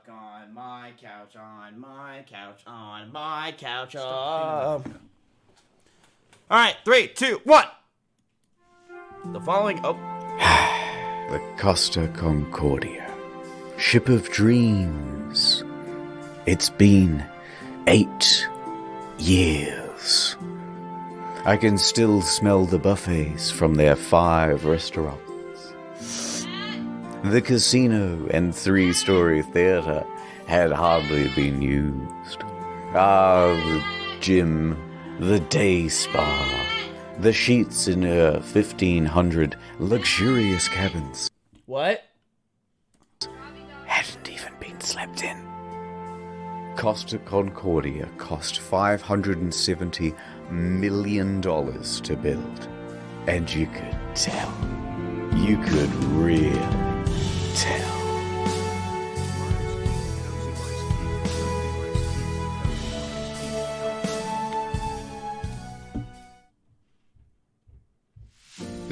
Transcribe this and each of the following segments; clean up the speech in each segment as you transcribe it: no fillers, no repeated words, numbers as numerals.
Fuck on my couch, on my couch, on my couch. Alright, 3, 2, 1. The following. The Costa Concordia, ship of dreams. It's been 8 years. I can still smell the buffets from their 5 restaurants. The casino and 3-story theater had hardly been used. The gym, the day spa, the sheets in her 1,500 luxurious cabins. What? Hadn't even been slept in. Costa Concordia cost $570 million to build. And you could tell. You could really tell.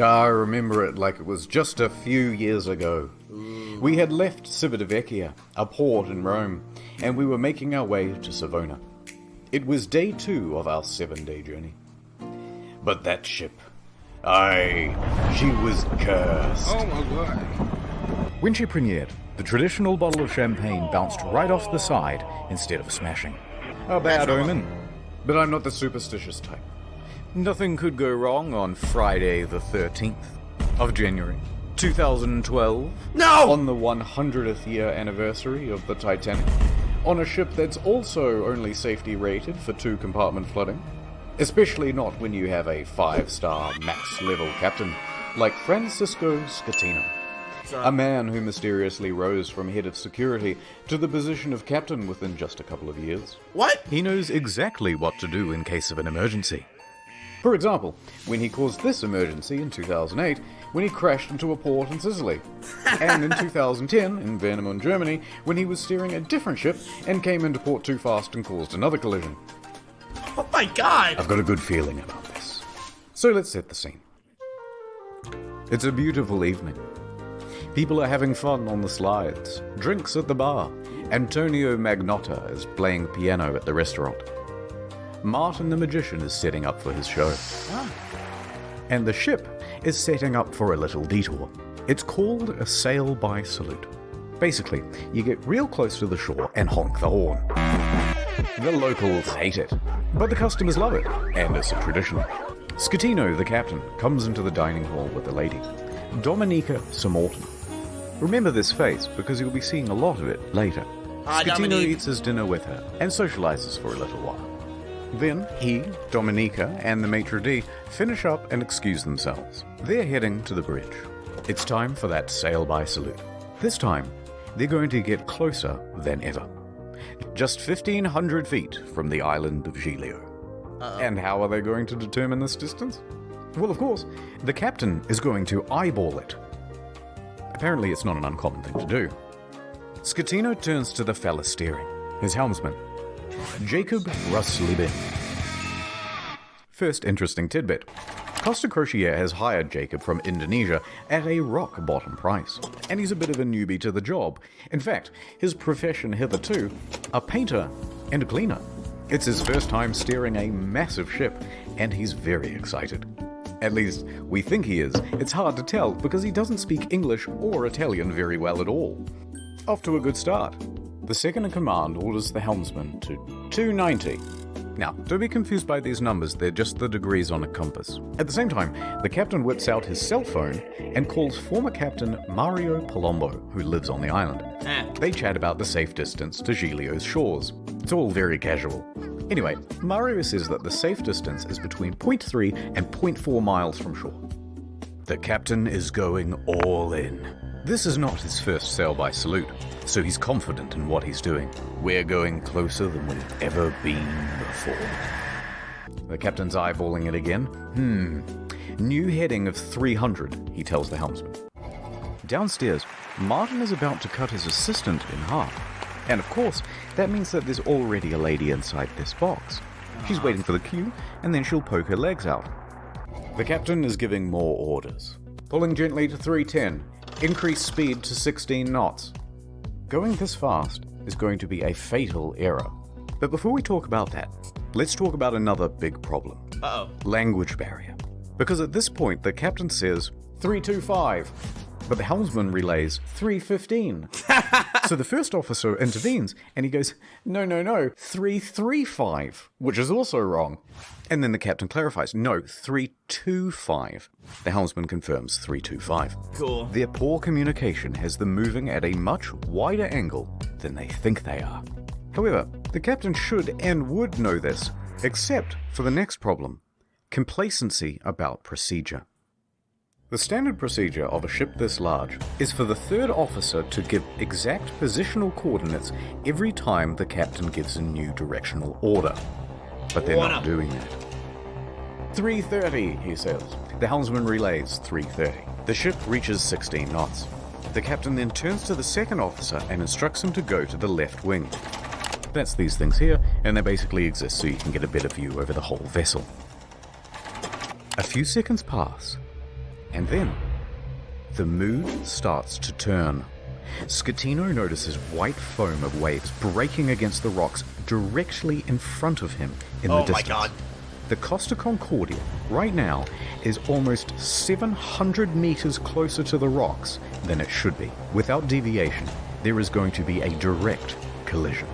I remember it like it was just a few years ago. We had left Civitavecchia, a port in Rome, and we were making our way to Savona. It was day 2 of our 7-day journey. But that ship, she was cursed. Oh my word. When she premiered, the traditional bottle of champagne bounced right off the side instead of smashing. A bad omen. But I'm not the superstitious type. Nothing could go wrong on Friday the 13th of January, 2012. No! On the 100th year anniversary of the Titanic. On a ship that's also only safety rated for 2-compartment flooding. Especially not when you have a 5-star max-level captain like Francisco Scatino. A man who mysteriously rose from head of security to the position of captain within just a couple of years. What? He knows exactly what to do in case of an emergency. For example, when he caused this emergency in 2008, when he crashed into a port in Sicily. And in 2010, in Warnemünde, Germany, when he was steering a different ship and came into port too fast and caused another collision. Oh my god! I've got a good feeling about this. So let's set the scene. It's a beautiful evening. People are having fun on the slides, drinks at the bar. Antonio Magnotta is playing piano at the restaurant. Martin the Magician is setting up for his show. And the ship is setting up for a little detour. It's called a sail-by salute. Basically, you get real close to the shore and honk the horn. The locals hate it, but the customers love it, and it's a tradition. Scatino, the captain, comes into the dining hall with a lady, Dominica Samorton. Remember this face, because you'll be seeing a lot of it later. Hi, Scatino Dominique. eats his dinner with her and socializes for a little while. Then he, Dominica, and the maitre d' finish up and excuse themselves. They're heading to the bridge. It's time for that sail-by salute. This time, they're going to get closer than ever. Just 1,500 feet from the island of Giglio. And how are they going to determine this distance? Well, of course, the captain is going to eyeball it. Apparently, it's not an uncommon thing to do. Scatino turns to the fella steering, his helmsman, Jacob Ruslibin. First interesting tidbit. Costa Crociere has hired Jacob from Indonesia at a rock-bottom price, and he's a bit of a newbie to the job. In fact, his profession hitherto, a painter and a cleaner. It's his first time steering a massive ship, and he's very excited. At least, we think he is. It's hard to tell because he doesn't speak English or Italian very well at all. Off to a good start. The second-in-command orders the helmsman to 290. Now, don't be confused by these numbers, they're just the degrees on a compass. At the same time, the captain whips out his cell phone and calls former captain Mario Palombo, who lives on the island. They chat about the safe distance to Giglio's shores. It's all very casual. Anyway, Mario says that the safe distance is between 0.3 and 0.4 miles from shore. The captain is going all in. This is not his first sail-by salute, so he's confident in what he's doing. We're going closer than we've ever been before. The captain's eyeballing it again. New heading of 300, he tells the helmsman. Downstairs, Martin is about to cut his assistant in half. And of course, that means that there's already a lady inside this box. She's waiting for the cue, and then she'll poke her legs out. The captain is giving more orders. Pulling gently to 310. Increase speed to 16 knots. Going this fast is going to be a fatal error. But before we talk about that, let's talk about another big problem. Uh-oh. Language barrier. Because at this point, the captain says 325, but the helmsman relays 315. So the first officer intervenes, and he goes, no, 335, which is also wrong. And then the captain clarifies, no, 325. The helmsman confirms 325. Cool. Their poor communication has them moving at a much wider angle than they think they are. However, the captain should and would know this, except for the next problem, complacency about procedure. The standard procedure of a ship this large is for the third officer to give exact positional coordinates every time the captain gives a new directional order. But they're not doing that. 330, he says. The helmsman relays 330. The ship reaches 16 knots. The captain then turns to the second officer and instructs him to go to the left wing. That's these things here, and they basically exist so you can get a better view over the whole vessel. A few seconds pass, and then the mood starts to turn. Scatino notices white foam of waves breaking against the rocks directly in front of him in the distance. Oh my god. The Costa Concordia, right now, is almost 700 meters closer to the rocks than it should be. Without deviation, there is going to be a direct collision.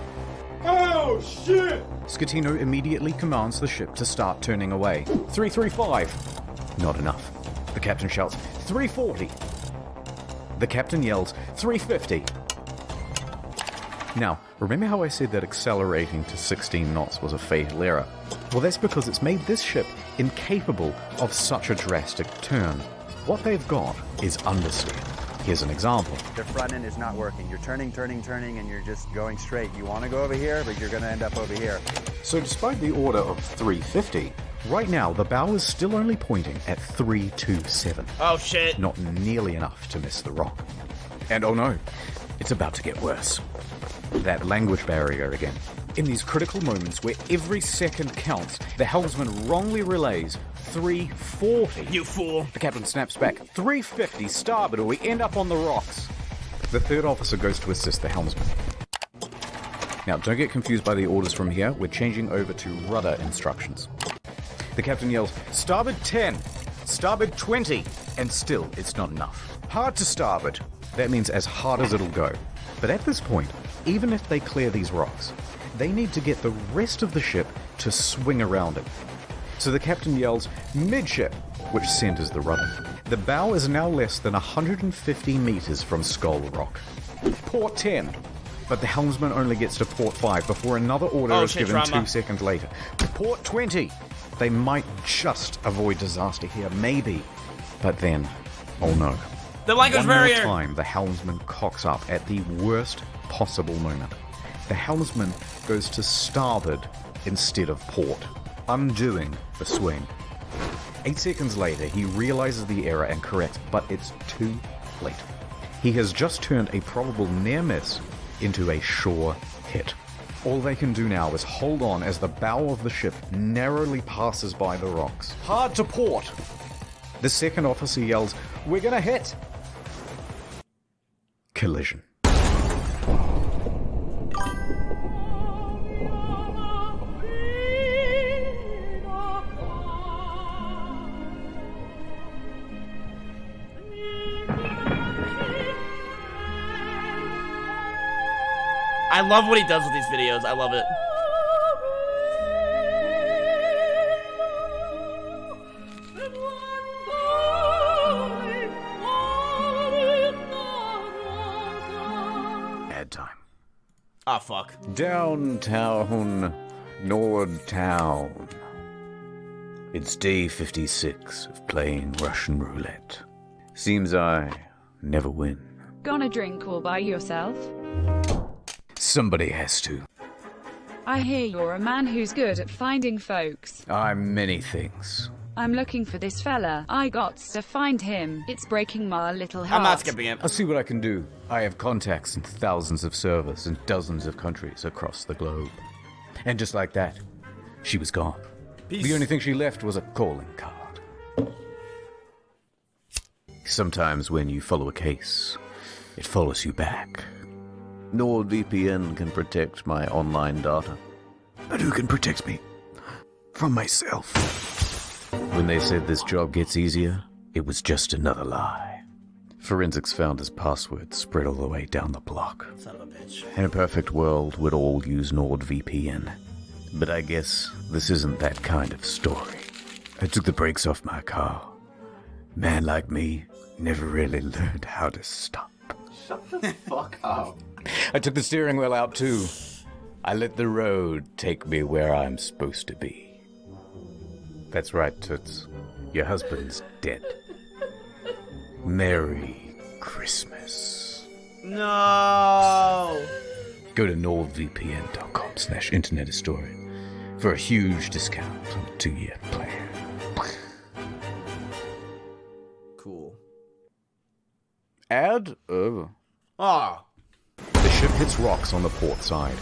Oh, shit! Scatino immediately commands the ship to start turning away. 335. Not enough. The captain shouts, 340. The captain yells, 350. Now, remember how I said that accelerating to 16 knots was a fatal error? Well, that's because it's made this ship incapable of such a drastic turn. What they've got is understeer. Here's an example. The front end is not working. You're turning, and you're just going straight. You want to go over here, but you're going to end up over here. So despite the order of 350, right now the bow is still only pointing at 327. Oh shit. Not nearly enough to miss the rock. And oh no, it's about to get worse. That language barrier again. In these critical moments where every second counts, the helmsman wrongly relays 340. You fool. The captain snaps back, 350 starboard or we end up on the rocks. The third officer goes to assist the helmsman. Now, don't get confused by the orders from here. We're changing over to rudder instructions. The captain yells, starboard 10, starboard 20, and still it's not enough. Hard to starboard. That means as hard as it'll go. But at this point, even if they clear these rocks, they need to get the rest of the ship to swing around it. So the captain yells, midship, which centers the rudder. The bow is now less than 150 meters from Skull Rock. Port 10. But the helmsman only gets to port 5 before another order is given drama. 2 seconds later. Port 20. They might just avoid disaster here, maybe. But then, oh no. The language barrier! One more time, the helmsman cocks up at the worst possible moment. The helmsman goes to starboard instead of port, undoing the swing. 8 seconds later, he realizes the error and corrects, but it's too late. He has just turned a probable near miss into a sure hit. All they can do now is hold on as the bow of the ship narrowly passes by the rocks. Hard to port! The second officer yells, "We're gonna hit!" Collision. I love what he does with these videos. I love it. Ad time. Oh, fuck. Downtown, Nordtown. It's day 56 of playing Russian roulette. Seems I never win. Gonna drink all by yourself? Somebody has to. I hear you're a man who's good at finding folks. I'm many things. I'm looking for this fella. I gots to find him. It's breaking my little heart. I'm not skipping it. I'll see what I can do. I have contacts in thousands of servers in dozens of countries across the globe. And just like that, she was gone. Peace. The only thing she left was a calling card. Sometimes when you follow a case, it follows you back. NordVPN can protect my online data. But who can protect me from myself? When they said this job gets easier, it was just another lie. Forensics found his password spread all the way down the block. Son of a bitch. In a perfect world, we'd all use NordVPN. But I guess this isn't that kind of story. I took the brakes off my car. Man like me never really learned how to stop. Shut the fuck up. I took the steering wheel out too. I let the road take me where I'm supposed to be. That's right, Toots. Your husband's dead. Merry Christmas. No. Go to nordvpn.com/internethistory for a huge discount on a 2-year plan. Cool. Ad over. Oh. The ship hits rocks on the port side.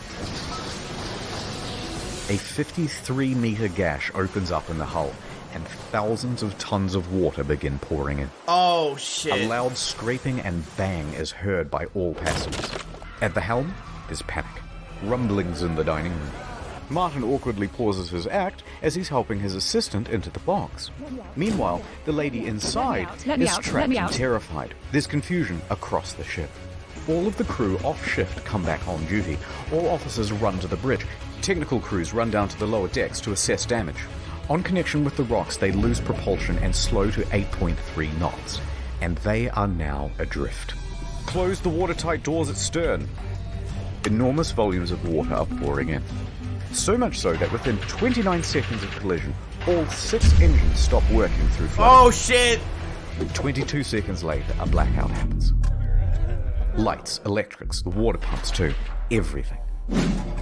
A 53-meter gash opens up in the hull, and thousands of tons of water begin pouring in. Oh, A shit. loud scraping and bang is heard by all passengers. At the helm, there's panic. Rumblings in the dining room. Martin awkwardly pauses his act as he's helping his assistant into the box. Meanwhile, the lady inside is trapped and terrified. There's confusion across the ship. All of the crew off shift come back on duty. All officers run to the bridge. Technical crews run down to the lower decks to assess damage. On connection with the rocks, they lose propulsion and slow to 8.3 knots. And they are now adrift. Close the watertight doors at stern. Enormous volumes of water are pouring in. So much so that within 29 seconds of collision, all 6 engines stop working through flooding. Oh, shit. 22 seconds later, a blackout happens. Lights, electrics, the water pumps too, everything.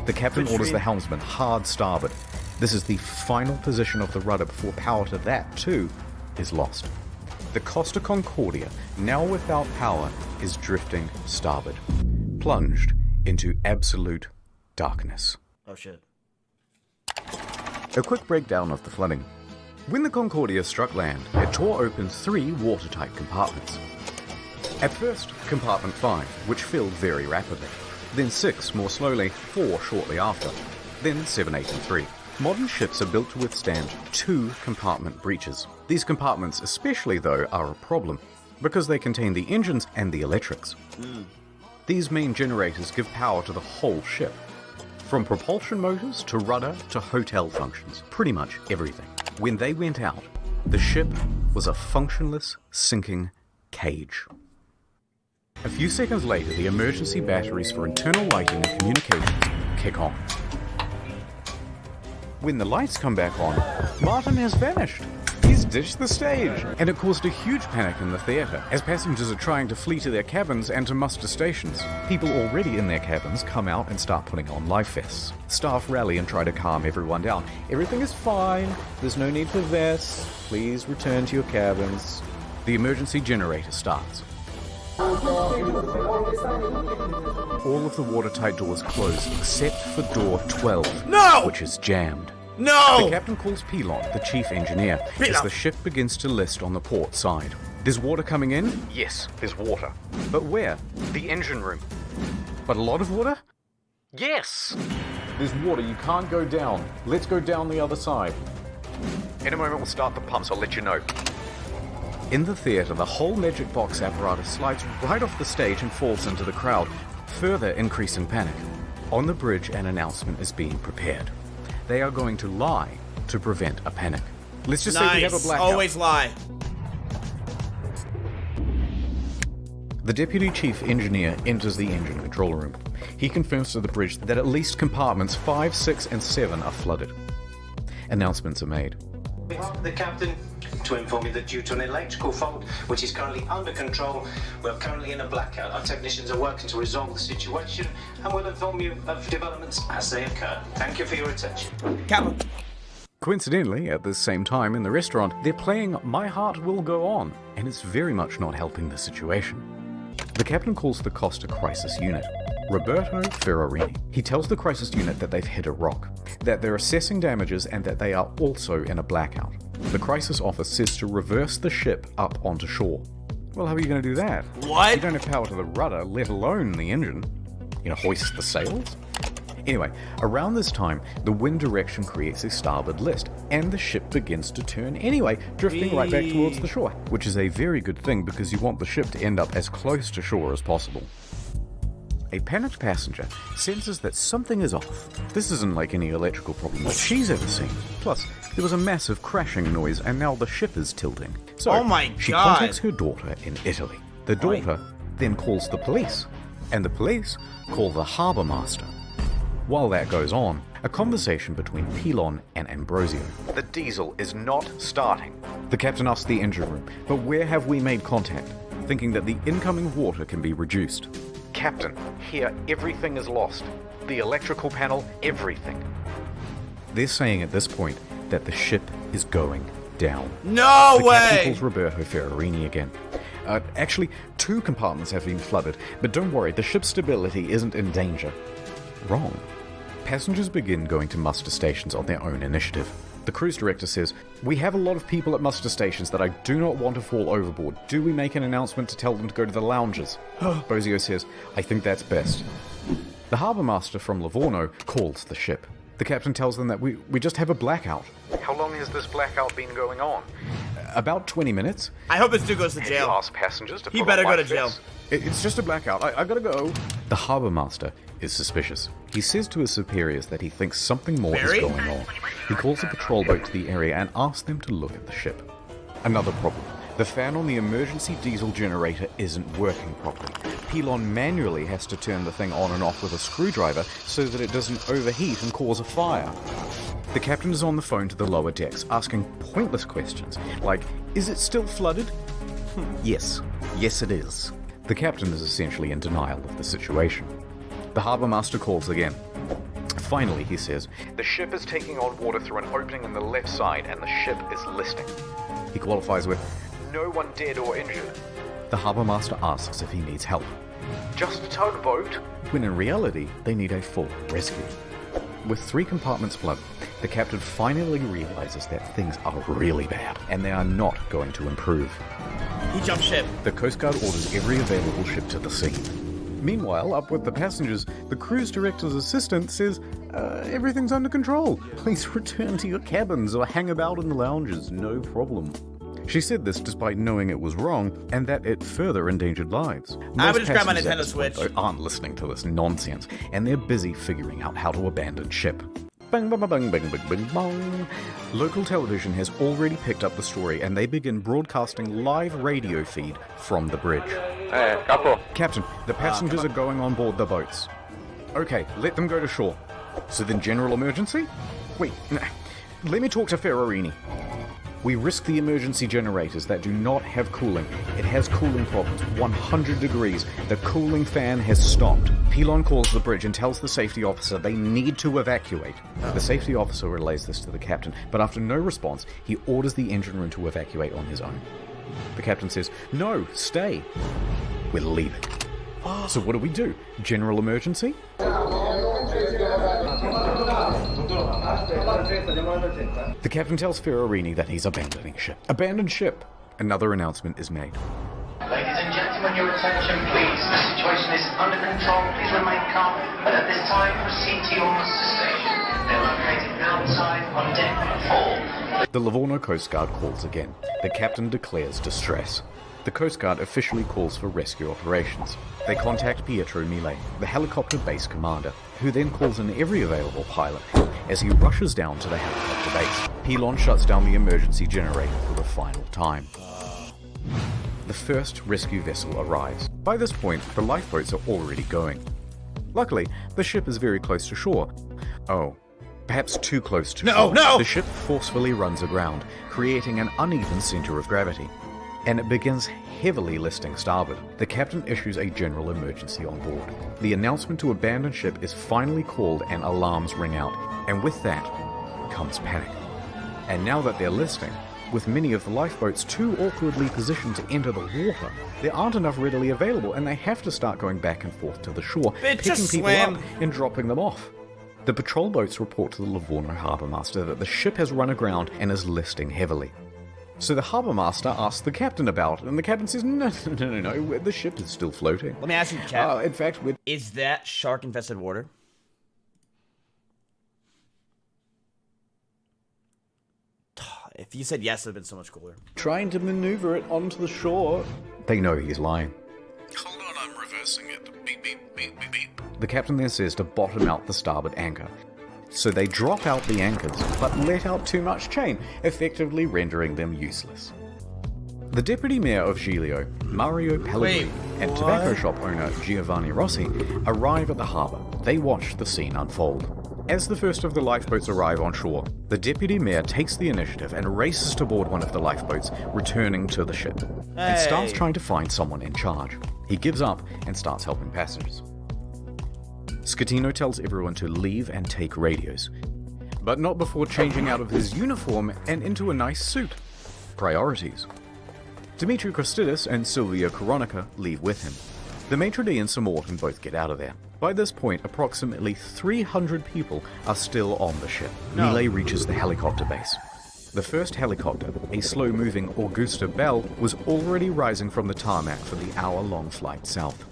The captain orders the helmsman hard starboard. This is the final position of the rudder before power to that too is lost. The Costa Concordia, now without power, is drifting starboard, plunged into absolute darkness. Oh, shit. A quick breakdown of the flooding. When the Concordia struck land, it tore open 3 watertight compartments. At first, compartment 5, which filled very rapidly. Then 6 more slowly, 4 shortly after. Then 7, 8, and 3. Modern ships are built to withstand 2 compartment breaches. These compartments especially, though, are a problem, because they contain the engines and the electrics. These main generators give power to the whole ship. From propulsion motors to rudder to hotel functions, pretty much everything. When they went out, the ship was a functionless, sinking cage. A few seconds later, the emergency batteries for internal lighting and communications kick on. When the lights come back on, Martin has vanished. He's ditched the stage, and it caused a huge panic in the theatre, as passengers are trying to flee to their cabins and to muster stations. People already in their cabins come out and start putting on life vests. Staff rally and try to calm everyone down. Everything is fine, there's no need for vests, please return to your cabins. The emergency generator starts. All of the watertight doors close except for door 12, No! which is jammed. No! The captain calls Pilon, the chief engineer, as the ship begins to list on the port side. There's water coming in? Yes, there's water. But where? The engine room. But a lot of water? Yes! There's water, you can't go down. Let's go down the other side. In a moment we'll start the pumps, I'll let you know. In the theatre, the whole magic box apparatus slides right off the stage and falls into the crowd, further increasing panic. On the bridge, an announcement is being prepared. They are going to lie to prevent a panic. Let's just say we have a blackout. Always lie. The deputy chief engineer enters the engine control room. He confirms to the bridge that at least compartments 5, 6, and 7 are flooded. Announcements are made. We want the captain to inform you that due to an electrical fault, which is currently under control, we're currently in a blackout. Our technicians are working to resolve the situation and will inform you of developments as they occur. Thank you for your attention. Captain. Coincidentally, at the same time in the restaurant, they're playing My Heart Will Go On, and it's very much not helping the situation. The captain calls the Costa Crisis Unit. Roberto Ferrarini. He tells the crisis unit that they've hit a rock, that they're assessing damages, and that they are also in a blackout. The crisis office says to reverse the ship up onto shore. Well, how are you going to do that? What? You don't have power to the rudder, let alone the engine. hoist the sails? Anyway, around this time, the wind direction creates a starboard list, and the ship begins to turn anyway, drifting right back towards the shore, which is a very good thing because you want the ship to end up as close to shore as possible. A panicked passenger senses that something is off. This isn't like any electrical problem that she's ever seen. Plus, there was a massive crashing noise and now the ship is tilting. So, Oh my she God. contacts her daughter in Italy. The daughter then calls the police, and the police call the harbour master. While that goes on, a conversation between Pilon and Ambrosio. The diesel is not starting. The captain asks the engine room, but where have we made contact? Thinking that the incoming water can be reduced. Captain, here everything is lost. The electrical panel, everything. They're saying at this point that the ship is going down. No The captain way! calls Roberto Ferrarini again. Actually, 2 compartments have been flooded, but don't worry, the ship's stability isn't in danger. Wrong. Passengers begin going to muster stations on their own initiative. The cruise director says, "We have a lot of people at muster stations that I do not want to fall overboard. Do we make an announcement to tell them to go to the lounges?" Bozio says, "I think that's best." The harbour master from Livorno calls the ship. The captain tells them that we just have a blackout. How long has this blackout been going on? About 20 minutes. I hope this dude goes to He jail. asks passengers to He put better on go to life jail. vests. It's just a blackout. I gotta go. The harbour master is suspicious. He says to his superiors that he thinks something more Barry? is going on. He calls a patrol boat to the area and asks them to look at the ship. Another problem. The fan on the emergency diesel generator isn't working properly. Pilon manually has to turn the thing on and off with a screwdriver so that it doesn't overheat and cause a fire. The captain is on the phone to the lower decks, asking pointless questions, like, is it still flooded? Yes. Yes, it is. The captain is essentially in denial of the situation. The harbour master calls again. Finally, he says, the ship is taking on water through an opening in the left side and the ship is listing. He qualifies with, no one dead or injured. The harbour master asks if he needs help. Just a tugboat? When in reality, they need a full rescue. With 3 compartments flooded, the captain finally realizes that things are really bad, and they are not going to improve. He jumped ship. The Coast Guard orders every available ship to the sea. Meanwhile, up with the passengers, the cruise director's assistant says, everything's under control. Please return to your cabins or hang about in the lounges, no problem. She said this despite knowing it was wrong and that it further endangered lives. I would Most just grab my passengers at Nintendo this point, Switch. though, aren't listening to this nonsense, and they're busy figuring out how to abandon ship. Bang, bang, bang, bang, bang, bang, bang. Local television has already picked up the story and they begin broadcasting live radio feed from the bridge. Hey, Capo. Captain, the passengers are going on board the boats. Okay, let them go to shore. So then general emergency? Wait, let me talk to Ferrarini. We risk the emergency generators that do not have cooling. It has cooling problems, 100 degrees. The cooling fan has stopped. Pilon calls the bridge and tells the safety officer they need to evacuate. The safety officer relays this to the captain, but after no response, he orders the engine room to evacuate on his own. The captain says, no, stay. We're leaving. So what do? General emergency? The captain tells Ferrarini that he's abandoning ship. Abandon ship! Another announcement is made. Ladies and gentlemen, your attention please. The situation is under control. Please remain calm. But at this time, proceed to your muster station. They're located outside on deck 4. The Livorno Coast Guard calls again. The captain declares distress. The Coast Guard officially calls for rescue operations. They contact Pietro Mille, the helicopter base commander, who then calls in every available pilot. As he rushes down to the helicopter base, Pilon shuts down the emergency generator for the final time. The first rescue vessel arrives. By this point, the lifeboats are already going. Luckily, the ship is very close to shore. Oh, perhaps too close to shore. No! The ship forcefully runs aground, creating an uneven center of gravity, and it begins heavily listing starboard. The captain issues a general emergency on board. The announcement to abandon ship is finally called and alarms ring out, and with that comes panic. And now that they're listing, with many of the lifeboats too awkwardly positioned to enter the water, there aren't enough readily available and they have to start going back and forth to the shore, Bitch, picking just people swim. up and dropping them off. The patrol boats report to the Livorno harbour master that the ship has run aground and is listing heavily. So the harbour master asks the captain about it, and the captain says, no, the ship is still floating. Let me ask you, Cap. In fact, Is that shark-infested water? If you said yes, it would have been so much cooler. trying to maneuver it onto the shore. They know he's lying. Hold on, I'm reversing it. Beep, beep, beep, beep, beep. The captain then says to bottom out the starboard anchor. So they drop out the anchors, but let out too much chain, effectively rendering them useless. The deputy mayor of Giglio, Mario Pellegrini, and tobacco shop owner Giovanni Rossi arrive at the harbour. They watch the scene unfold. As the first of the lifeboats arrive on shore, the deputy mayor takes the initiative and races to board one of the lifeboats, returning to the ship, and starts trying to find someone in charge. He gives up and starts helping passengers. Schettino tells everyone to leave and take radios, but not before changing out of his uniform and into a nice suit. Priorities. Dimitri Christidis and Silvia Coronica leave with him. The maitre d' and Sir Morton both get out of there. By this point, approximately 300 people are still on the ship. Melee reaches the helicopter base. The first helicopter, a slow-moving Augusta Bell, was already rising from the tarmac for the hour-long flight south.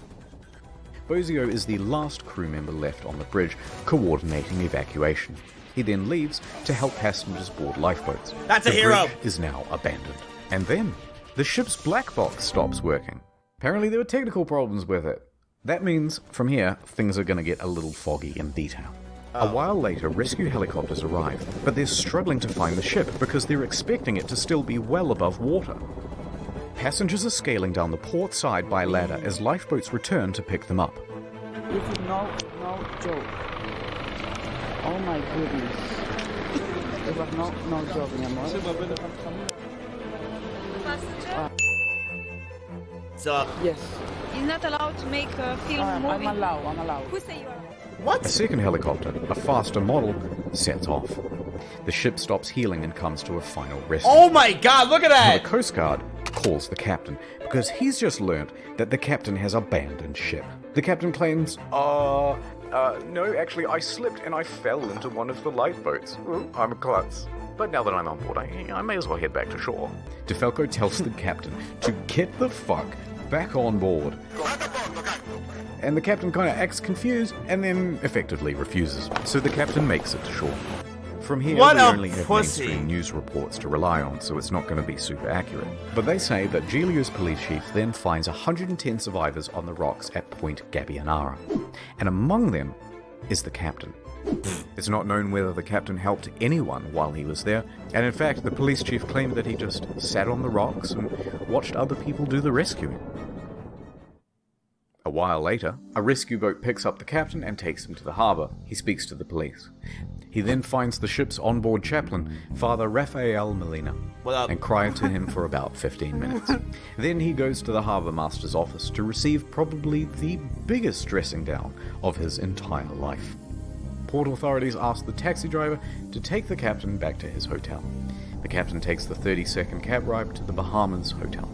Bozio is the last crew member left on the bridge, coordinating evacuation. He then leaves to help passengers board lifeboats. That's a hero! The bridge is now abandoned. And then, the ship's black box stops working. Apparently there were technical problems with it. That means, from here, things are going to get a little foggy in detail. A while later, rescue helicopters arrive, but they're struggling to find the ship because they're expecting it to still be well above water. Passengers are scaling down the port side by ladder as lifeboats return to pick them up. This is no joke. Oh my goodness. It was no joke, mi amor. What's up? Yes. He's not allowed to make a film I'm movie. allowed. Who say you are? A second helicopter, a faster model, sets off. The ship stops healing and comes to a final rescue. Oh my god, look at The that! Coast Guard calls the captain because he's just learned that the captain has abandoned ship. The captain claims, no, actually I slipped and I fell into one of the lifeboats. I'm a klutz. But now that I'm on board, I may as well head back to shore. DeFalco tells the captain to get the fuck back on board. And the captain kind of acts confused and then effectively refuses. So the captain makes it to shore. From here, What we a only have pussy. mainstream news reports to rely on, so it's not going to be super accurate. But they say that Giglio's police chief then finds 110 survivors on the rocks at Point Gabbianara. And among them is the captain. It's not known whether the captain helped anyone while he was there, and in fact, the police chief claimed that he just sat on the rocks and watched other people do the rescuing. A while later, a rescue boat picks up the captain and takes him to the harbour. He speaks to the police. He then finds the ship's onboard chaplain, Father Rafael Molina, What up? and cries to him for about 15 minutes. Then he goes to the harbour master's office to receive probably the biggest dressing down of his entire life. Port authorities ask the taxi driver to take the captain back to his hotel. The captain takes the 30-second cab ride to the Bahamas hotel.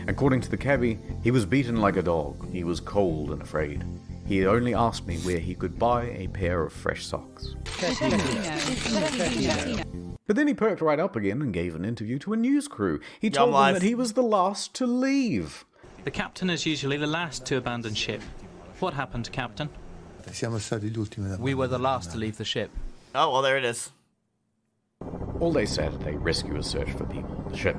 According to the cabbie, he was beaten like a dog. He was cold and afraid. He only asked me where he could buy a pair of fresh socks. But then he perked right up again and gave an interview to a news crew. He told them life. that he was the last to leave. The captain is usually the last to abandon ship. What happened, Captain? We were the last to leave the ship. Oh, well, there it is. All day Saturday, rescuers search for people on the ship.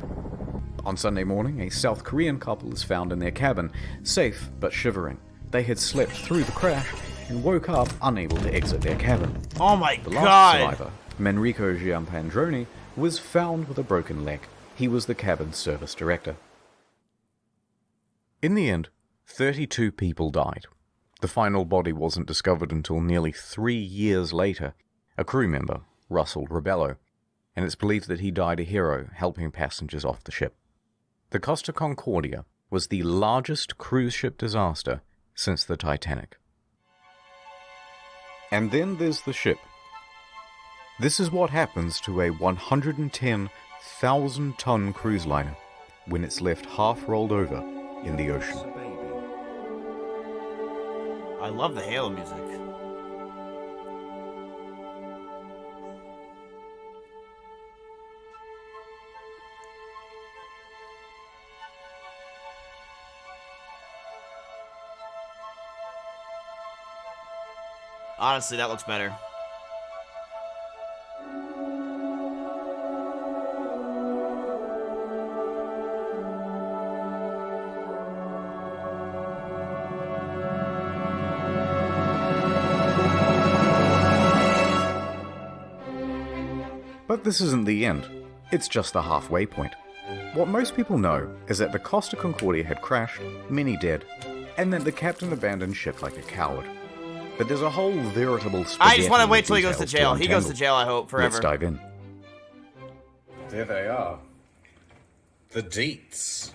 On Sunday morning, a South Korean couple is found in their cabin, safe but shivering. They had slept through the crash and woke up unable to exit their cabin. Oh my The last god! survivor, Manrico Giampandroni, was found with a broken leg. He was the cabin's service director. In the end, 32 people died. The final body wasn't discovered until nearly 3 years later. A crew member, Russell Rebello, and it's believed that he died a hero helping passengers off the ship. The Costa Concordia was the largest cruise ship disaster since the Titanic. And then there's the ship. This is what happens to a 110,000-ton cruise liner when it's left half rolled over in the ocean. I love the Halo music. Honestly, that looks better. But this isn't the end. It's just the halfway point. What most people know is that the Costa Concordia had crashed, many dead, and that the captain abandoned ship like a coward. But there's a whole veritable spaghetti. I just want to wait till he goes to jail. He goes to jail, I hope, forever. Let's dive in. There they are. The deets.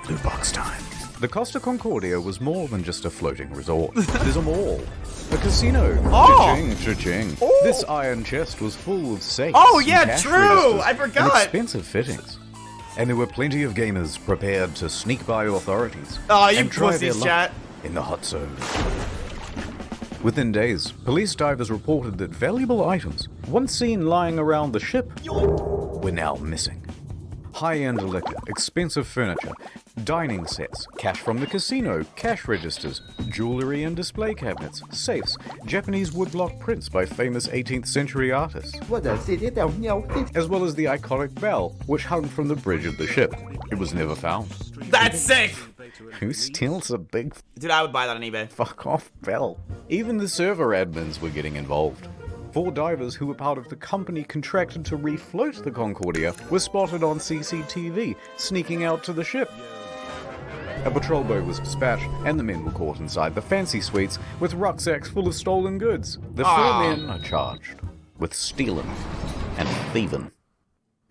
Blue box time. The Costa Concordia was more than just a floating resort. There's a mall, a casino. Oh! Cha-ching, cha-ching. Oh! This iron chest was full of safes. Oh, and yeah, cash true! registers I forgot! and expensive fittings. And there were plenty of gamers prepared to sneak by authorities. Oh, you and try their pussies, luck chat. in the hot zone. Within days, police divers reported that valuable items, once seen lying around the ship, were now missing. High-end liquor, expensive furniture, dining sets, cash from the casino, cash registers, jewelry and display cabinets, safes, Japanese woodblock prints by famous 18th century artists, as well as the iconic bell, which hung from the bridge of the ship. It was never found. That's sick! Who steals a big Dude, I would buy that on eBay. fuck off bell? Even the server admins were getting involved. 4 divers who were part of the company contracted to refloat the Concordia were spotted on CCTV, sneaking out to the ship. A patrol boat was dispatched, and the men were caught inside the fancy suites with rucksacks full of stolen goods. The 4 men are charged with stealing and thieving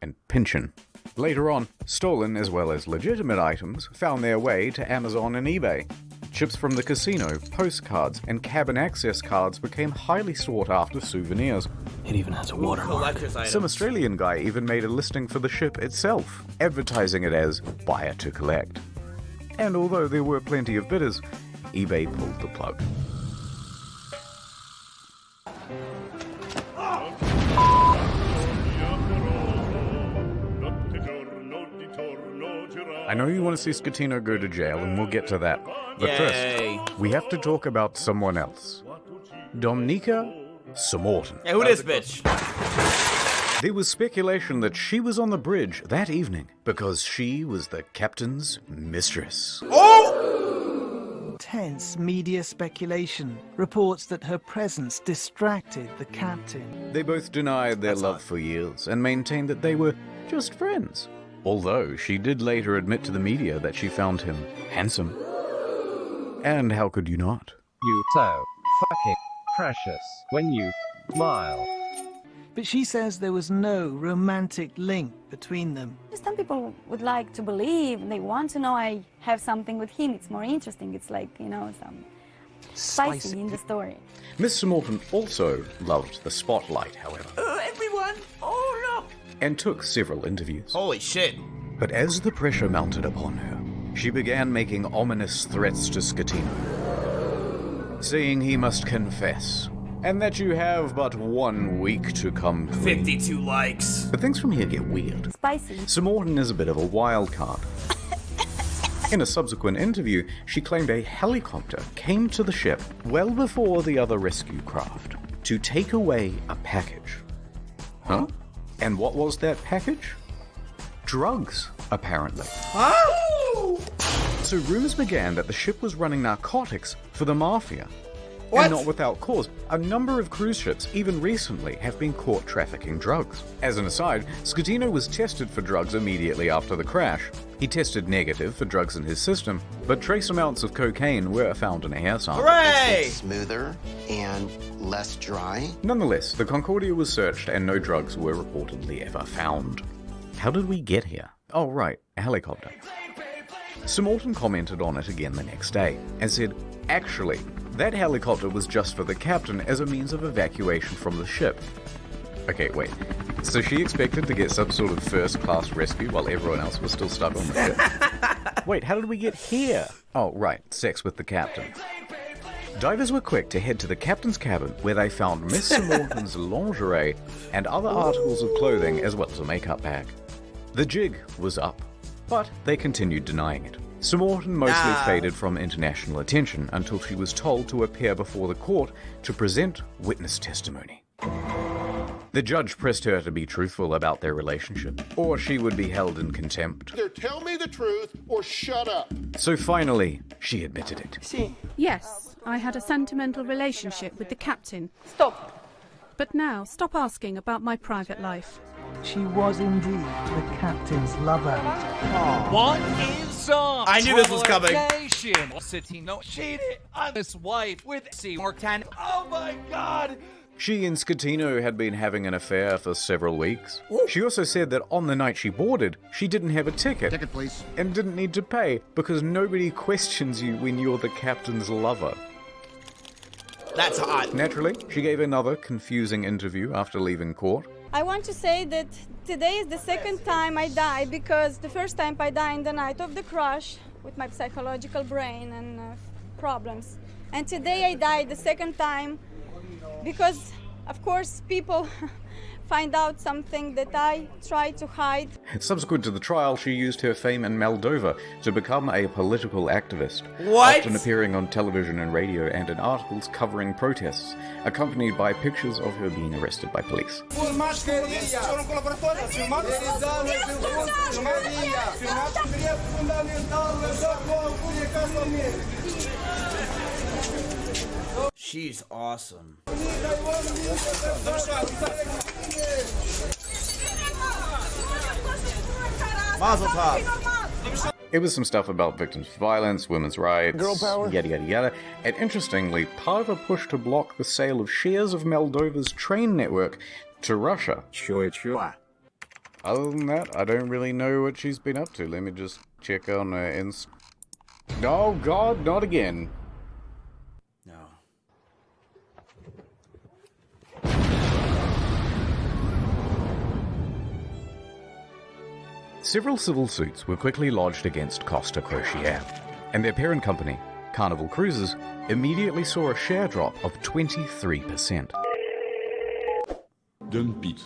and pinching. Later on, stolen as well as legitimate items found their way to Amazon and eBay. Chips from the casino, postcards, and cabin access cards became highly sought after souvenirs. It even has a watermark. Some Australian guy even made a listing for the ship itself, advertising it as buyer to collect. And although there were plenty of bidders, eBay pulled the plug. I know you want to see Scatino go to jail, and we'll get to that. But Yay. first, we have to talk about someone else. Dominika Samorton. Yeah, who this bitch? There was speculation that she was on the bridge that evening because she was the captain's mistress. Intense media speculation reports that her presence distracted the captain. They both denied their love for years and maintained that they were just friends. Although she did later admit to the media that she found him handsome. And how could you not? You so fucking precious when you smile. But she says there was no romantic link between them. Some people would like to believe, they want to know I have something with him. It's more interesting. It's like, you know, some spicy in the story. Miss Samorton also loved the spotlight, however. Everyone! Oh no! And took several interviews. Holy shit. But as the pressure mounted upon her, she began making ominous threats to Scatino, saying he must confess, and that you have but 1 week to come clean. 52 likes. But things from here get weird. Spicy. Samorton is a bit of a wild card. In a subsequent interview, she claimed a helicopter came to the ship well before the other rescue craft to take away a package. Huh? And what was that package? Drugs, apparently. Huh? So rumors began that the ship was running narcotics for the mafia. What? And not without cause. A number of cruise ships, even recently, have been caught trafficking drugs. As an aside, Scatino was tested for drugs immediately after the crash. He tested negative for drugs in his system, but trace amounts of cocaine were found in a hair sample. Hooray! Smoother and less dry. Nonetheless, the Concordia was searched and no drugs were reportedly ever found. How did we get here? Oh right, a helicopter. Samorton commented on it again the next day and said, actually, that helicopter was just for the captain as a means of evacuation from the ship. Okay, wait. So she expected to get some sort of first-class rescue while everyone else was still stuck on the ship? Wait, how did we get here? Oh, right, sex with the captain. Divers were quick to head to the captain's cabin, where they found Miss Morton's lingerie and other articles of clothing, as well as a makeup bag. The jig was up, but they continued denying it. Sir Morton mostly faded from international attention until she was told to appear before the court to present witness testimony. The judge pressed her to be truthful about their relationship, or she would be held in contempt. Either tell me the truth or shut up. So finally, she admitted it. Yes, I had a sentimental relationship with the captain. Stop. But now, stop asking about my private life. She was indeed the captain's lover. What is up? I knew this was coming. Scatino cheated on his wife with Seymour Tan. Oh my god! She and Scatino had been having an affair for several weeks. She also said that on the night she boarded, she didn't have a ticket. Ticket, please. And didn't need to pay because nobody questions you when you're the captain's lover. That's hot. Naturally, she gave another confusing interview after leaving court. I want to say that today is the second time I die, because the first time I died in the night of the crash with my psychological brain and problems. And today I died the second time because, of course, people find out something that I try to hide. Subsequent to the trial, she used her fame in Moldova to become a political activist. What? Often appearing on television and radio and in articles covering protests, accompanied by pictures of her being arrested by police. She's awesome. Mazel tov. It was some stuff about victims of violence, women's rights, Girl power. yada yada yada, and interestingly, part of a push to block the sale of shares of Moldova's train network to Russia. Sure. Other than that, I don't really know what she's been up to. Let me just check on her Oh god, not again. No. Several civil suits were quickly lodged against Costa Crociere, and their parent company, Carnival Cruises, immediately saw a share drop of 23%. Don't beat.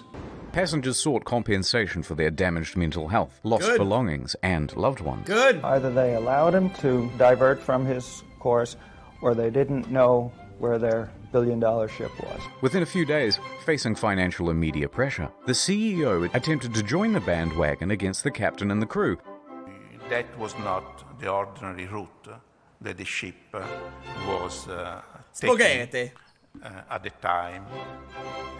Passengers sought compensation for their damaged mental health, lost belongings, and loved ones. Good. Either they allowed him to divert from his course, or they didn't know where their billion-dollar ship was. Within a few days, facing financial and media pressure, the CEO attempted to join the bandwagon against the captain and the crew. That was not the ordinary route that the ship was taking at the time,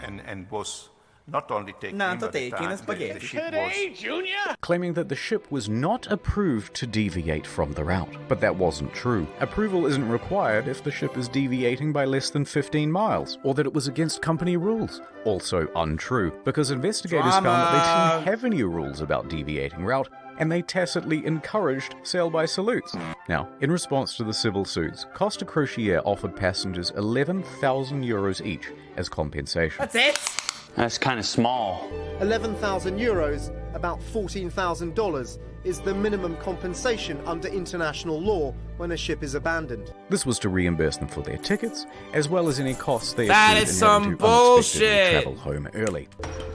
and was not only taking at the time, the ship was... Claiming that the ship was not approved to deviate from the route. But that wasn't true. Approval isn't required if the ship is deviating by less than 15 miles, or that it was against company rules. Also untrue, because investigators found that they didn't have any rules about deviating route, and they tacitly encouraged sail-by salutes. Now, in response to the civil suits, Costa Crociere offered passengers 11,000 euros each as compensation. That's it? That's kind of small. 11,000 euros, about $14,000, is the minimum compensation under international law when a ship is abandoned. This was to reimburse them for their tickets, as well as any costs they That accrued is in some order to bullshit. unexpectedly travel home early.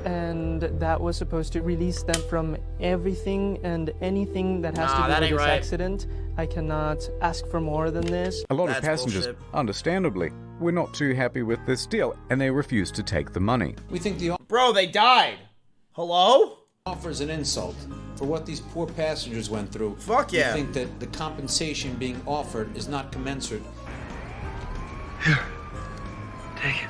And that was supposed to release them from everything and anything that has to do that with ain't this right. accident. I cannot ask for more than this. A lot of passengers, understandably, were not too happy with this deal, and they refused to take the money. We think the Bro, they died. Hello? offer is an insult for what these poor passengers went through. Fuck yeah. We think that the compensation being offered is not commensurate. Take it.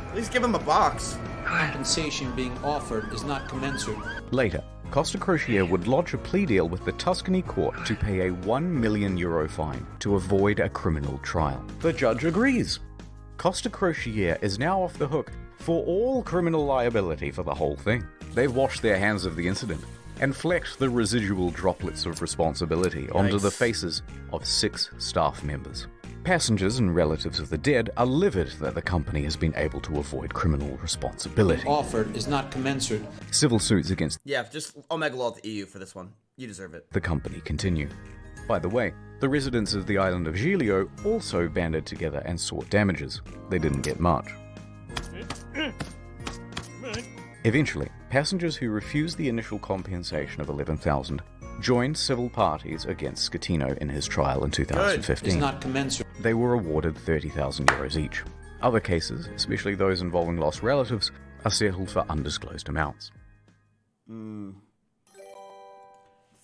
At least give him a box. Compensation being offered is not commensurate. Later, Costa Crociere would lodge a plea deal with the Tuscany court to pay a €1 million fine to avoid a criminal trial. The judge agrees. Costa Crociere is now off the hook for all criminal liability for the whole thing. They've washed their hands of the incident and flecked the residual droplets of responsibility onto the faces of 6 staff members. Passengers and relatives of the dead are livid that the company has been able to avoid criminal responsibility. Offered is not commensurate. Civil suits against Yeah, just Omega Law to EU for this one. You deserve it. the company continue. By the way, the residents of the island of Giglio also banded together and sought damages. They didn't get much. Eventually, passengers who refused the initial compensation of $11,000 joined civil parties against Schettino in his trial in 2015. It's not commensurate. They were awarded €30,000 each. Other cases, especially those involving lost relatives, are settled for undisclosed amounts.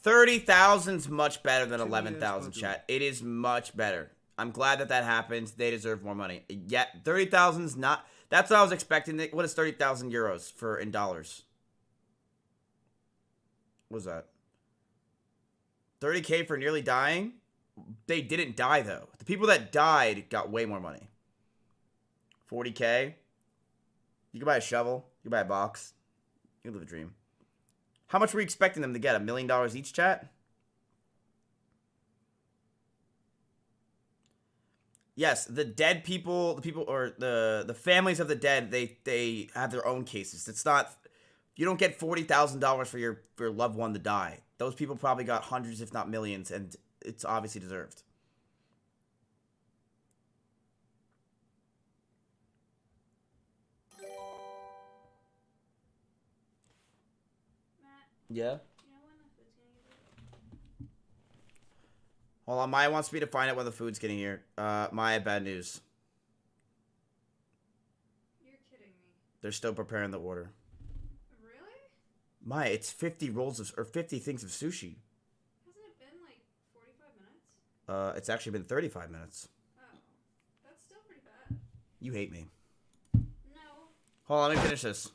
30,000's much better than 11,000, chat. It is much better. I'm glad that happened. They deserve more money. Yet 30,000's not. That's what I was expecting. What is 30,000 euros in dollars? What was that? 30K for nearly dying? They didn't die, though. The people that died got way more money. 40K? You can buy a shovel. You can buy a box. You can live a dream. How much were you expecting them to get? $1 million each, chat? Yes, the dead people, the families of the dead, they have their own cases. It's not, you don't get $40,000 for your loved one to die. Those people probably got hundreds, if not millions, and it's obviously deserved. Yeah? Hold on, Maya wants me to find out when the food's getting here. Maya, bad news. You're kidding me. They're still preparing the order. Really? Maya, it's 50 things of sushi. Hasn't it been like 45 minutes? It's actually been 35 minutes. Oh. That's still pretty bad. You hate me. No. Hold on, let me finish this.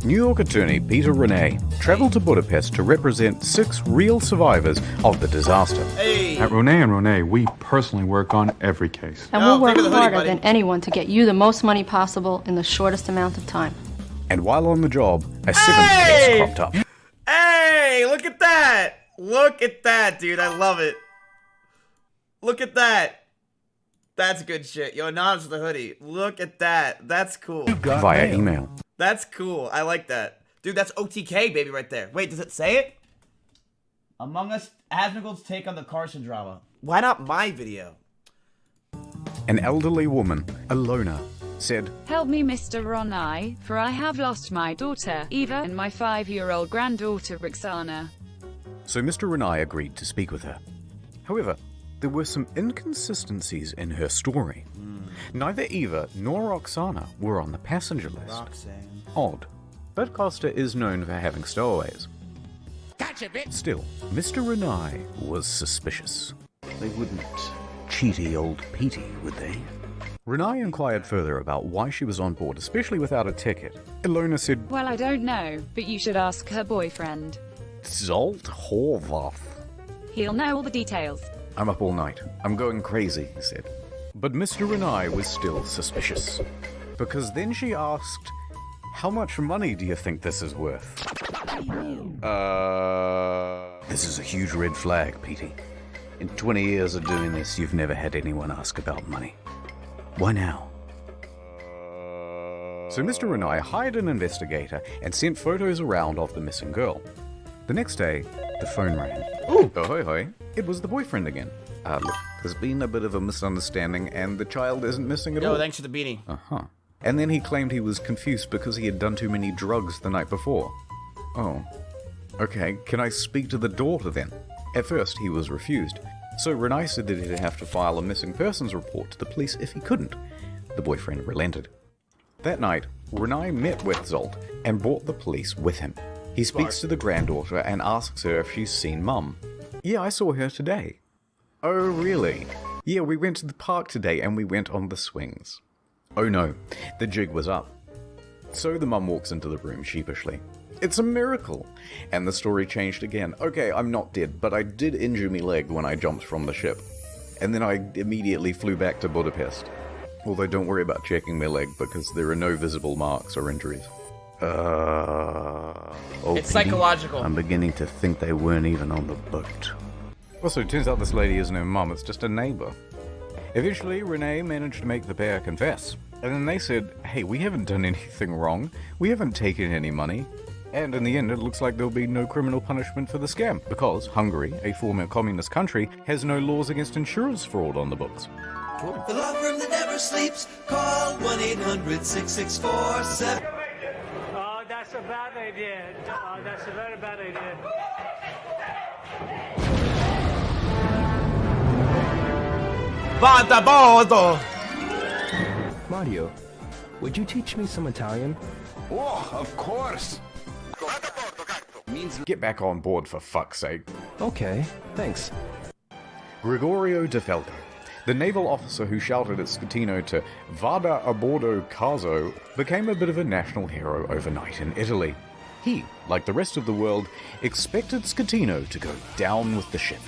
New York attorney Peter Renee traveled to Budapest to represent 6 real survivors of the disaster. Hey. At Renee, we personally work on every case. And we'll work harder than anyone to get you the most money possible in the shortest amount of time. And while on the job, a 7th case cropped up. Hey, look at that. Look at that, dude. I love it. Look at that. That's good shit. Yo, Nas with the hoodie. Look at that. That's cool. Via email. That's cool. I like that. Dude, that's OTK, baby, right there. Wait, does it say it? Among Us, Asmongold's take on the Carson drama. Why not my video? An elderly woman, Alona, said, "Help me, Mr. Ronai, for I have lost my daughter, Eva, and my 5-year-old granddaughter, Roxana." So Mr. Renai agreed to speak with her. However, there were some inconsistencies in her story. Neither Eva nor Roxana were on the passenger list. Roxanne. Odd. But Costa is known for having stowaways. Gotcha, bitch. Still, Mr. Renai was suspicious. They wouldn't cheaty old Petey, would they? Renai inquired further about why she was on board, especially without a ticket. Ilona said, "Well, I don't know, but you should ask her boyfriend. Zolt Horvath. He'll know all the details." "I'm up all night. I'm going crazy," he said. But Mr. Renai was still suspicious. Because then she asked, "How much money do you think this is worth?" This is a huge red flag, Petey. In 20 years of doing this, you've never had anyone ask about money. Why now? So Mr. Renai hired an investigator and sent photos around of the missing girl. The next day, the phone rang. Ooh! Ahoy hoy. It was the boyfriend again. Look, there's been a bit of a misunderstanding and the child isn't missing at all. Yo, thanks for the beanie. Uh-huh. And then he claimed he was confused because he had done too many drugs the night before. Oh. Okay, can I speak to the daughter then? At first, he was refused. So Renai said that he'd have to file a missing persons report to the police if he couldn't. The boyfriend relented. That night, Renai met with Zolt and brought the police with him. He speaks to the granddaughter and asks her if she's seen Mum. "Yeah, I saw her today." "Oh, really?" "Yeah, we went to the park today and we went on the swings." Oh no, the jig was up. So the mum walks into the room sheepishly. "It's a miracle!" And the story changed again. "Okay, I'm not dead, but I did injure me leg when I jumped from the ship. And then I immediately flew back to Budapest. Although don't worry about checking my leg because there are no visible marks or injuries." Oh, it's psychological. I'm beginning to think they weren't even on the boat. Also, it turns out this lady isn't her mum, it's just a neighbor. Eventually, Renee managed to make the pair confess. And then they said, hey, we haven't done anything wrong. We haven't taken any money. And in the end, it looks like there'll be no criminal punishment for the scam, because Hungary, a former communist country, has no laws against insurance fraud on the books. The law firm that never sleeps. Call 1-800-6647. Oh, that's a bad idea. Oh, that's a very bad idea. Vada bordo! Mario, would you teach me some Italian? Oh, of course. Get back on board, for fuck's sake. Okay, thanks. Gregorio De Falco, the naval officer who shouted at Schettino to "Vada a bordo caso," became a bit of a national hero overnight in Italy. He, like the rest of the world, expected Schettino to go down with the ship.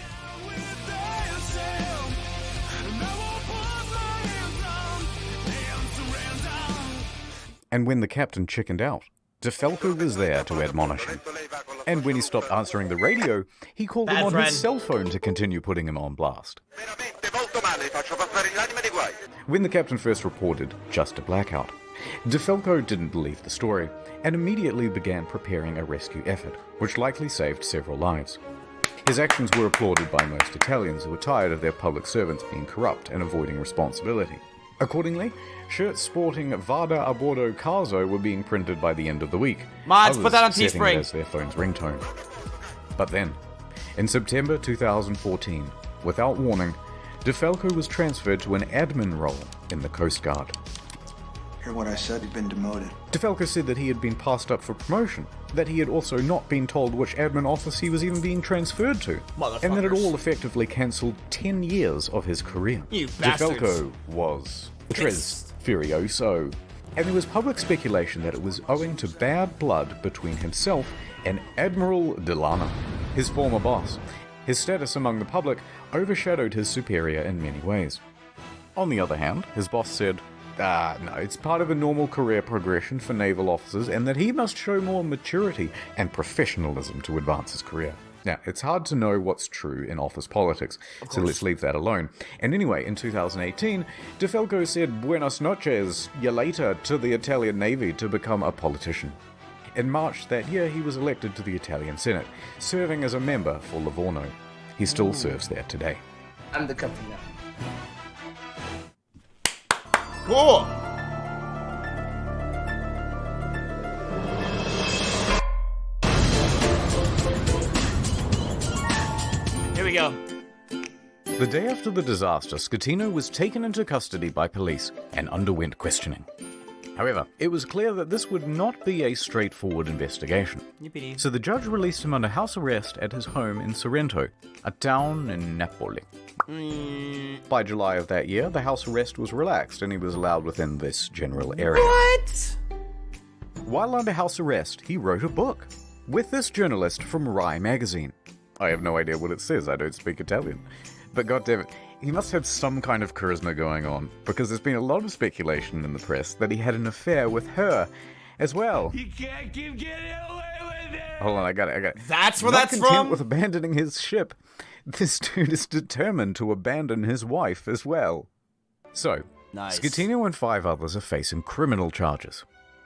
And when the captain chickened out, De Falco was there to admonish him. And when he stopped answering the radio, he called him on his cell phone to continue putting him on blast. When the captain first reported just a blackout, De Falco didn't believe the story and immediately began preparing a rescue effort, which likely saved several lives. His actions were applauded by most Italians who were tired of their public servants being corrupt and avoiding responsibility. Accordingly, shirts sporting "Vada a bordo caso" were being printed by the end of the week. Mods, put that on setting Teespring it as their phone's ringtone. But then, in September 2014, without warning, De Falco was transferred to an admin role in the Coast Guard. Hear what I said? You've been demoted. De Falco said that he had been passed up for promotion, that he had also not been told which admin office he was even being transferred to, and that it all effectively cancelled 10 years of his career. You De bastards. Falco was tres furioso, and there was public speculation that it was owing to bad blood between himself and Admiral Delano, his former boss. His status among the public overshadowed his superior in many ways. On the other hand, his boss said, no, it's part of a normal career progression for naval officers and that he must show more maturity and professionalism to advance his career. Now, it's hard to know what's true in office politics, so let's leave that alone. And anyway, in 2018, De Falco said buenas noches, ya later, to the Italian Navy to become a politician. In March that year, he was elected to the Italian Senate, serving as a member for Livorno. He still serves there today. I'm the captain now. Cool! Here we go. The day after the disaster, Schettino was taken into custody by police and underwent questioning. However, it was clear that this would not be a straightforward investigation. Yippee. So the judge released him under house arrest at his home in Sorrento, a town in Napoli. By July of that year, the house arrest was relaxed and he was allowed within this general area. What? While under house arrest, he wrote a book with this journalist from Rai magazine. I have no idea what it says, I don't speak Italian. But goddammit, he must have some kind of charisma going on, because there's been a lot of speculation in the press that he had an affair with her as well. You can't keep getting away with it! Hold on, I got it. That's where Not that's content from? with abandoning his ship, this dude is determined to abandon his wife as well. So, Nice. Schettino and 5 others are facing criminal charges.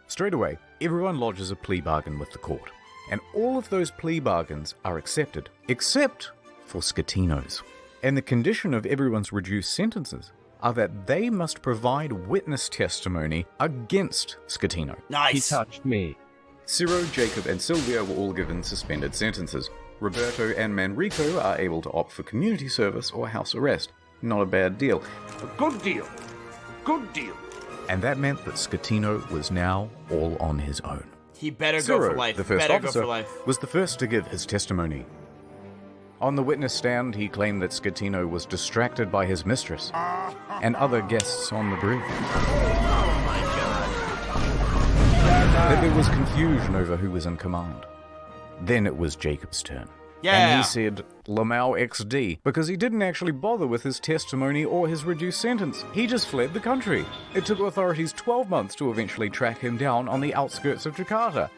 Straight away, everyone lodges a plea bargain with the court, and all of those plea bargains are accepted, except for Schettino's. And the condition of everyone's reduced sentences are that they must provide witness testimony against Schettino. Nice. He touched me. Ciro, Jacob, and Silvia were all given suspended sentences. Roberto and Manrico are able to opt for community service or house arrest. Not a bad deal. A good deal. Good deal. And that meant that Schettino was now all on his own. He better Ciro, go for life. the first Better go officer, for life. was the first to give his testimony. On the witness stand, he claimed that Schettino was distracted by his mistress and other guests on the bridge. That there was confusion over who was in command. Then it was Jacob's turn. Yeah. And he said, Lamau XD, because he didn't actually bother with his testimony or his reduced sentence. He just fled the country. It took authorities 12 months to eventually track him down on the outskirts of Jakarta.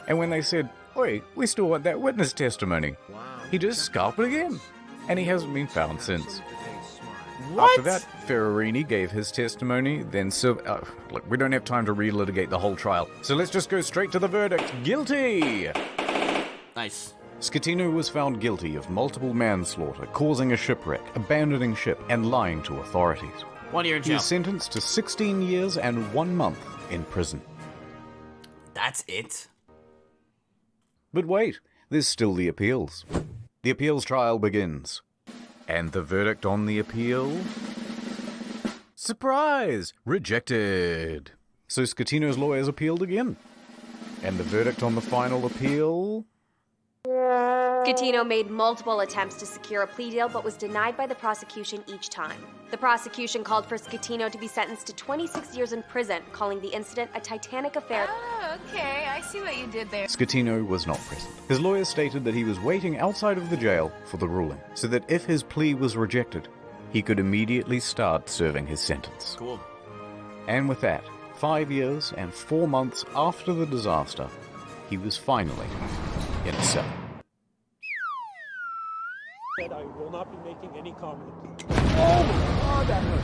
And when they said, oi, we still want that witness testimony, he just scalped again. And he hasn't been found since. After that, Ferrarini gave his testimony, then look, we don't have time to relitigate the whole trial, so let's just go straight to the verdict. Guilty! Nice. Schettino was found guilty of multiple manslaughter, causing a shipwreck, abandoning ship, and lying to authorities. 1 year in He jail. was sentenced to 16 years and 1 month in prison. That's it? But wait, there's still the appeals. The appeals trial begins. And the verdict on the appeal? Surprise! Rejected. So Schettino's lawyers appealed again. And the verdict on the final appeal? Schettino made multiple attempts to secure a plea deal but was denied by the prosecution each time. The prosecution called for Schettino to be sentenced to 26 years in prison, calling the incident a Titanic affair. Oh, okay. I see what you did there. Schettino was not present. His lawyers stated that he was waiting outside of the jail for the ruling, so that if his plea was rejected, he could immediately start serving his sentence. Cool. And with that, 5 years and 4 months after the disaster, he was finally in a cell. I will not be making any comment. Oh my God, that hurt.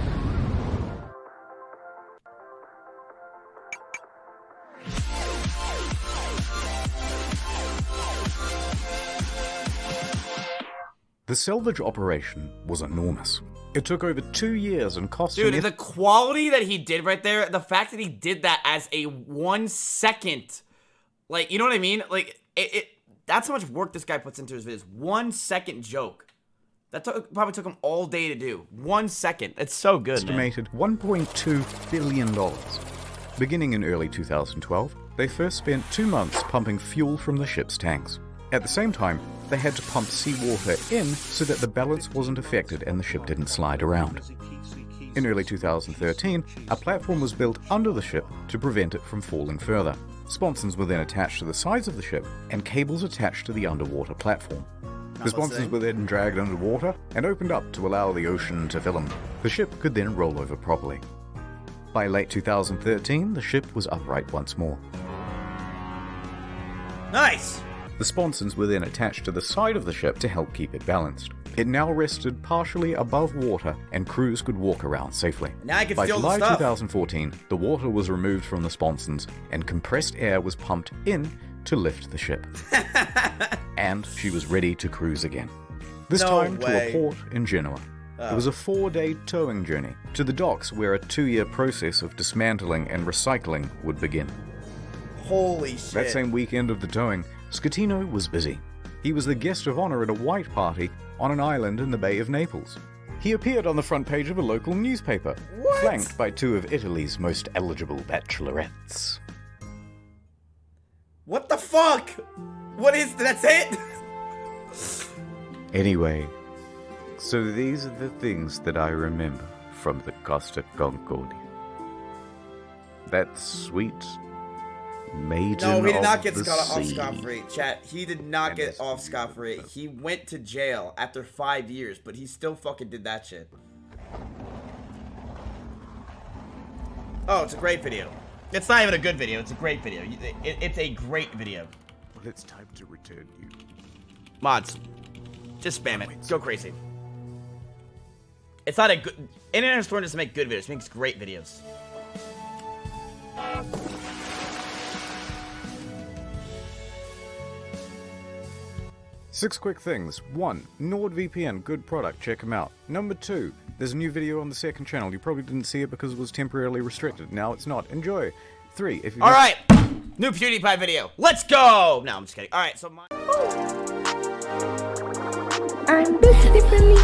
The salvage operation was enormous. It took over 2 years and cost Dude, him... the quality that he did right there, the fact that he did that as a 1 second, like, you know what I mean? Like, that's how much work this guy puts into his videos. 1 second joke. That probably took him all day to do. 1 second. It's so good, estimated $1.2 billion. Beginning in early 2012, they first spent 2 months pumping fuel from the ship's tanks. At the same time, they had to pump seawater in so that the balance wasn't affected and the ship didn't slide around. In early 2013, a platform was built under the ship to prevent it from falling further. Sponsons were then attached to the sides of the ship and cables attached to the underwater platform. The sponsons were then dragged underwater and opened up to allow the ocean to fill them. The ship could then roll over properly. By late 2013, the ship was upright once more. Nice! The sponsons were then attached to the side of the ship to help keep it balanced. It now rested partially above water and crews could walk around safely. Now I can By steal July the stuff. 2014, the water was removed from the sponsons and compressed air was pumped in to lift the ship. And she was ready to cruise again. This time to a port in Genoa. It was a 4-day towing journey to the docks where a 2-year process of dismantling and recycling would begin. Holy shit. That same weekend of the towing, Schettino was busy. He was the guest of honor at a white party on an island in the Bay of Naples. He appeared on the front page of a local newspaper, flanked by 2 of Italy's most eligible bachelorettes. What the fuck? What is... That's it? Anyway, so these are the things that I remember from the Costa Concordia. That sweet maiden No, he did not get of the off sea. scot-free. Chat, he did not get off scot-free. He went to jail after 5 years, but he still fucking did that shit. Oh, it's a great video. It's not even a good video. It's a great video. It's a great video. Well, it's time to return you. Mods, just spam it. Go crazy. It's not a good... Internet Explorer doesn't make good videos. It makes great videos. Six quick things. 1. NordVPN, good product, check them out. Number 2, there's a new video on the second channel. You probably didn't see it because it was temporarily restricted. Now it's not. Enjoy. 3, if you... Alright! New PewDiePie video. Let's go! No, I'm just kidding. Alright, so my... I'm busy differently.